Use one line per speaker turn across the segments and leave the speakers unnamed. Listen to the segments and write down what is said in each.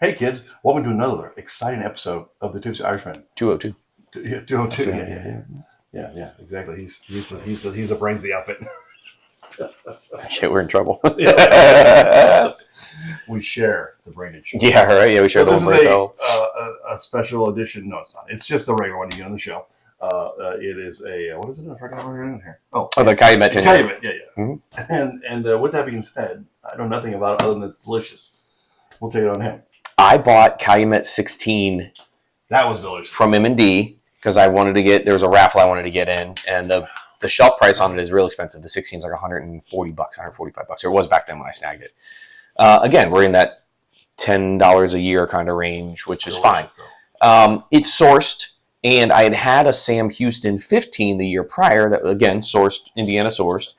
Hey kids, welcome to another exciting episode of the Tipsy Irishman.
202.
202. Yeah, exactly. He's the brains of the outfit.
Shit, we're in trouble.
We share the brainage.
Yeah, right. Yeah, we share the whole brain cell.
A special edition. No, it's not. It's just the regular one you get on the show. It is a what is it? I forgot what we're doing here.
Oh, the Calumet.
Calumet. Yeah. Mm-hmm. And with that being said, I know nothing about it other than it's delicious. We'll take it on him.
I bought Calumet 16.
That was delicious
from M&D because I wanted to get. There was a raffle I wanted to get in, and the shelf price on it is real expensive. The 16 is like $140, $145, or it was back then when I snagged it. Again, we're in that $10 a year kind of range, which is fine. It's sourced, and I had a Sam Houston 15 the year prior that, again, Indiana sourced,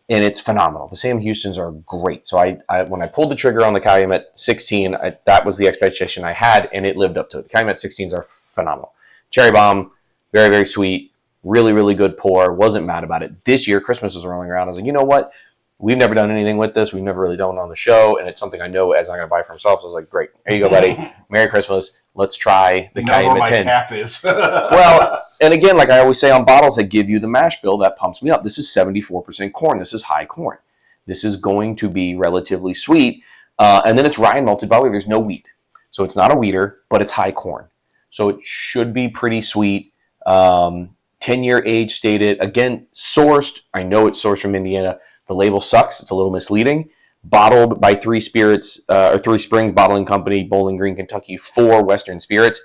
and it's phenomenal. The Sam Houstons are great. So I when I pulled the trigger on the Calumet 16, that was the expectation I had, and it lived up to it. The Calumet 16s are phenomenal. Cherry bomb, very, very sweet, really, really good pour. Wasn't mad about it. This year, Christmas was rolling around. I was like, you know what? We've never done anything with this. We've never really done it on the show, and it's something I know as I'm going to buy for myself. So I was like, great. Here you go, buddy. Merry Christmas. Let's try the Calumet 10.
Cap is.
Well, and again, like I always say on bottles that give you the mash bill, that pumps me up. This is 74% corn. This is high corn. This is going to be relatively sweet. And then it's rye and malted barley. There's no wheat. So it's not a wheater, but it's high corn. So it should be pretty sweet. 10-year age stated. Again, sourced. I know it's sourced from Indiana. The label sucks. It's a little misleading. Bottled by Three Springs Bottling Company, Bowling Green, Kentucky, for Western Spirits.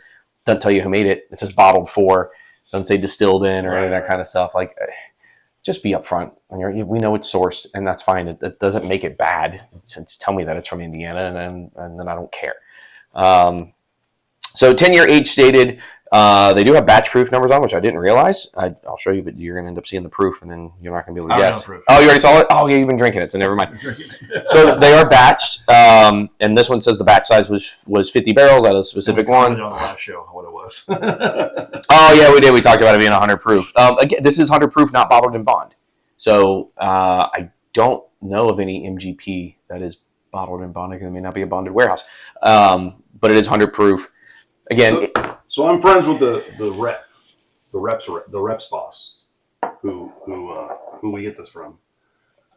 Doesn't tell you who made it. It says bottled for. Doesn't say distilled in or any of that kind of stuff. Like, just be upfront. We know it's sourced, and that's fine. It doesn't make it bad. Just tell me that it's from Indiana, and then I don't care. So 10-year age stated. They do have batch proof numbers on, which I didn't realize. I'll show you, but you're going to end up seeing the proof, and then you're not going to be able to guess. Oh, you already saw it? Oh, yeah, you've been drinking it, so never mind. So they are batched, and this one says the batch size was 50 barrels out of a specific one.
On the last show, what it was.
Oh, yeah, we did. We talked about it being 100 proof. Again, this is 100 proof, not bottled in bond. So I don't know of any MGP that is bottled in bond. It may not be a bonded warehouse, but it is 100 proof. Again.
So I'm friends with the reps boss, who we get this from,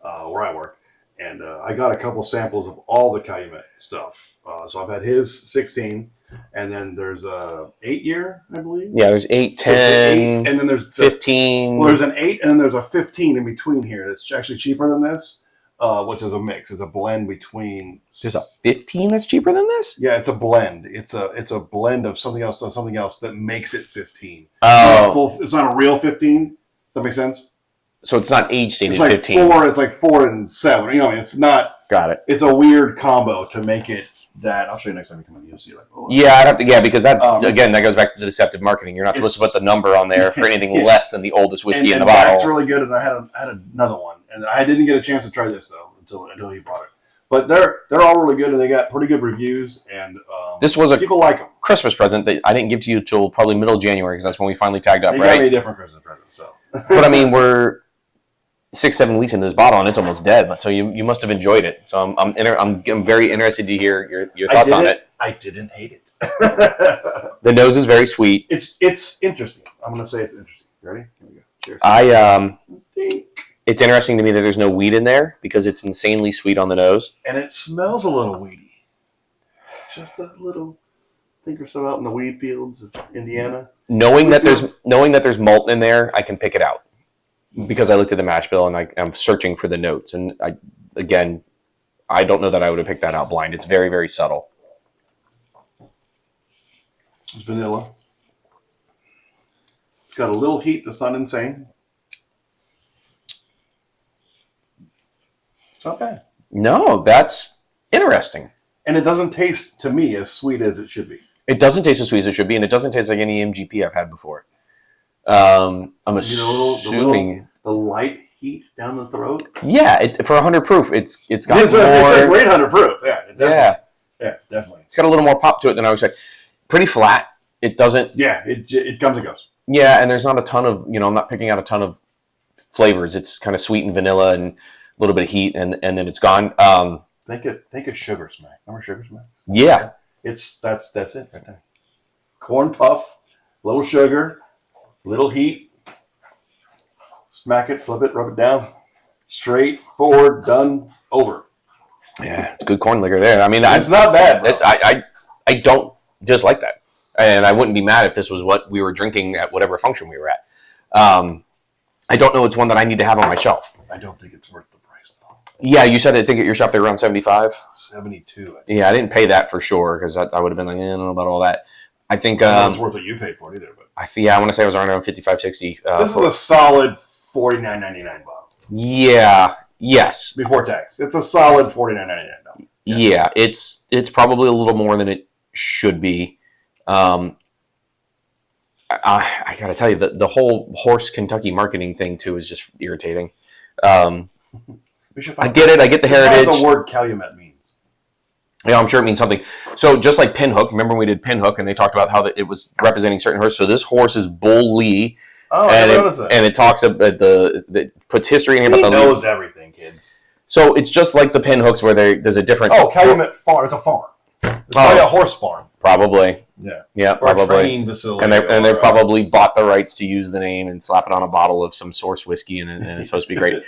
where I work, and I got a couple samples of all the Calumet stuff. So I've had his 16, and then there's a 8-year, I believe.
Yeah, there's 8, 10,
and then there's
15.
Well, there's an 8, and then there's a 15 in between here. That's actually cheaper than this. Which is a mix. It's a blend between.
There's a 15 that's cheaper than this?
Yeah, it's a blend. It's a blend of something else that makes it 15.
Oh,
it's not a real 15. Does that make sense?
So it's not age stated
it's like
15.
It's like 4 and 7. You know, it's not.
Got it.
It's a weird combo to make it that. I'll show you next time you come in. You'll see. Like, oh,
yeah, I'd have to. Yeah, because that again, that goes back to the deceptive marketing. You're not supposed to put the number on there for anything less than the oldest whiskey in the bottle.
It's really good, and I had another one, and I didn't get a chance to try this though until he brought it. But they're all really good, and they got pretty good reviews. And
this was
people like them.
Christmas present that I didn't give to you till probably middle of January because that's when we finally tagged up.
They
right?
got me a different Christmas present. So,
but I mean, we're 6-7 weeks into this bottle, and it's almost dead. But so you must have enjoyed it. So I'm very interested to hear your thoughts on it.
I didn't hate it.
The nose is very sweet.
It's interesting. I'm gonna say it's interesting. You ready? Here we go. Cheers.
It's interesting to me that there's no wheat in there because it's insanely sweet on the nose.
And it smells a little weedy. Just a little. Think or so out in the weed fields of Indiana.
Knowing that there's malt in there, I can pick it out because I looked at the mash bill and I'm searching for the notes. And I don't know that I would have picked that out blind. It's very, very subtle.
It's vanilla. It's got a little heat that's not insane. It's not bad.
No, that's interesting.
And it doesn't taste, to me, as sweet as it should be.
It doesn't taste as sweet as it should be, and it doesn't taste like any MGP I've had before. I'm assuming
the light heat down the throat.
Yeah, for 100 proof, it's got
it's a great 100 proof. Yeah, definitely.
It's got a little more pop to it than I would expect. Pretty flat. It doesn't.
Yeah, it comes and goes.
Yeah, and there's not a ton of I'm not picking out a ton of flavors. It's kind of sweet and vanilla and a little bit of heat, and then it's gone.
Think of Sugar Smack. Remember Sugar Smack?
Yeah.
That's it right there. Corn puff, little sugar, little heat. Smack it, flip it, rub it down. Straight, forward, done, over.
Yeah, it's good corn liquor there. I mean,
It's not bad, bro.
I don't dislike that, and I wouldn't be mad if this was what we were drinking at whatever function we were at. I don't know. It's one that I need to have on my shelf.
I don't think it's worth the price though.
Yeah, you said I think at your shop they're around 75.
72.
Yeah, I didn't pay that for sure because I would have been like, I don't know about all that. I think
I don't know if it's worth what you paid for it either, but
I want to say it was around 55, 60.
this is a solid $49.99 bottle.
Yeah. Yes.
Before tax. It's a solid $49.99.
Yeah, it's probably a little more than it should be. I got to tell you, the whole horse Kentucky marketing thing too is just irritating. I get it. I get the heritage.
What the word Calumet means.
Yeah, I'm sure it means something. So just like Pinhook, remember when we did Pinhook and they talked about how it was representing certain horses. So this horse is Bull Lee.
Oh, I noticed that.
And it talks about that puts history in here.
He knows everything, kids.
So it's just like the Pinhooks where there's a different.
Oh, Calumet Farm. It's a farm. It's probably a horse farm.
Probably.
Yeah.
Yeah,
or
probably.
A training facility.
And they probably bought the rights to use the name and slap it on a bottle of some source whiskey, and it's supposed to be great.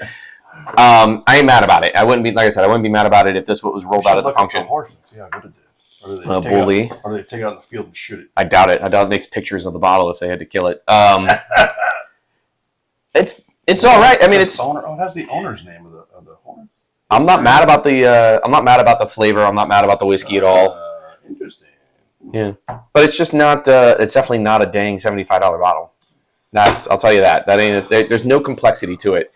I ain't mad about it. I wouldn't be, like I said, I wouldn't be mad about it if this was rolled out at the function.
The horse and see how good it did. Or do they take it out in the field and shoot it?
I doubt it. I doubt it makes pictures of the bottle if they had to kill it. It's all right. I mean, it's.
That's the owner's name of the horse.
I'm not mad about the flavor. I'm not mad about the whiskey at all.
Interesting.
Yeah, but it's just not. It's definitely not a dang $75 bottle. I'll tell you that. That ain't. There's no complexity to it.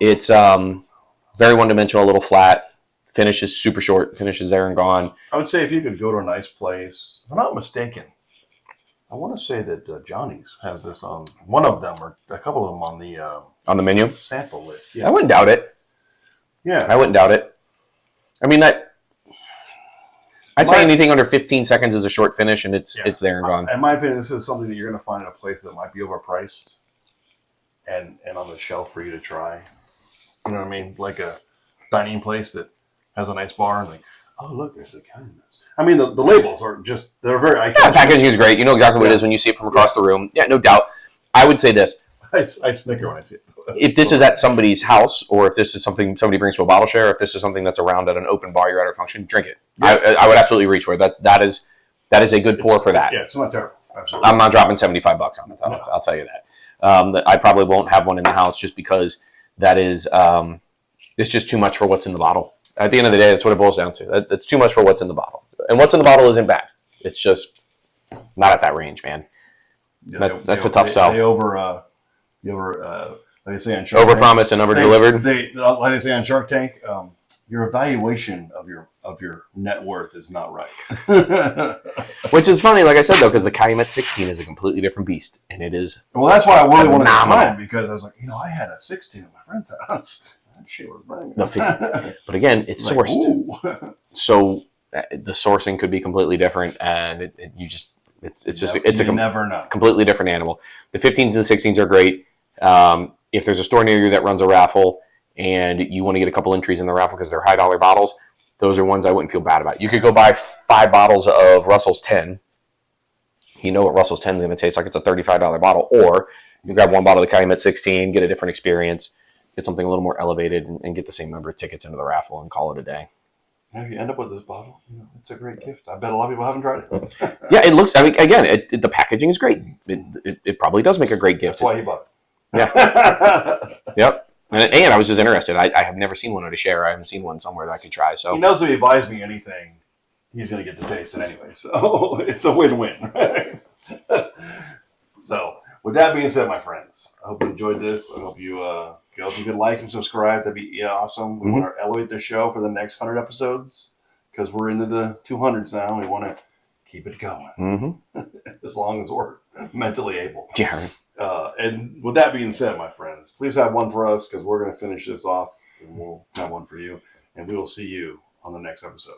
It's very one-dimensional, a little flat. Finish is super short. Finish is there and gone.
I would say if you could go to a nice place, if I'm not mistaken, I want to say that Johnny's has this on one of them or a couple of them on the
menu
sample list. Yeah,
I wouldn't doubt it.
Yeah,
I wouldn't doubt it. I mean that. I'd say anything under 15 seconds is a short finish, and it's there and gone.
In my opinion, this is something that you're going to find in a place that might be overpriced, and on the shelf for you to try. You know what I mean? Like a dining place that has a nice bar and like, oh look, there's the Calumet. I mean, the labels are they're very eye-catching.
Yeah, the packaging is great. You know exactly what it is when you see it from across the room. Yeah, no doubt. I would say this.
I snicker when I see it.
If this is at somebody's house, or if this is something somebody brings to a bottle share, if this is something that's around at an open bar, you're at a function, drink it. Yeah. I would absolutely reach for it. That is a good pour for that.
Yeah, it's not terrible. Absolutely.
I'm not dropping $75 on it. I'll tell you that. I probably won't have one in the house just because that is it's just too much for what's in the bottle. At the end of the day, that's what it boils down to. That's too much for what's in the bottle. And what's in the bottle isn't bad. It's just not at that range, man. Yeah, that's a tough sell.
Like they say on Shark Tank,
overpromised and under-delivered.
Like they say on Shark Tank, your evaluation of your net worth is not right.
Which is funny, like I said, though, because the Calumet 16 is a completely different beast, and it is.
Well, that's why I really wanted to try it, because I was like, I had a 16 at my friend's house. That shit was banging.
But again, it's sourced, so the sourcing could be completely different, and it's a
never know.
Completely different animal. The 15s and the 16s are great. If there's a store near you that runs a raffle and you want to get a couple entries in the raffle because they're high dollar bottles, those are ones I wouldn't feel bad about. You could go buy 5 bottles of Russell's 10. You know what Russell's 10 is going to taste like. It's a $35 bottle. Or you grab one bottle of the Calumet 16, get a different experience, get something a little more elevated, and get the same number of tickets into the raffle and call it a day.
If you end up with this bottle, it's a great gift. I bet a lot of people haven't tried it.
Yeah, it looks, again, the packaging is great. It probably does make a great gift.
That's why he bought it.
Yeah. Yep. And I was just interested. I have never seen one at a share. I haven't seen one somewhere that I could try. So
he knows if he buys me anything, he's going to get to taste it anyway. So it's a win-win. Right? So with that being said, my friends, I hope you enjoyed this. I hope you if you could like and subscribe, that'd be awesome. We want to elevate the show for the next 100 episodes because we're into the 200s now. We want to keep it going as long as we're mentally able.
Yeah.
And with that being said, my friends, please have one for us because we're going to finish this off and we'll have one for you. And we will see you on the next episode.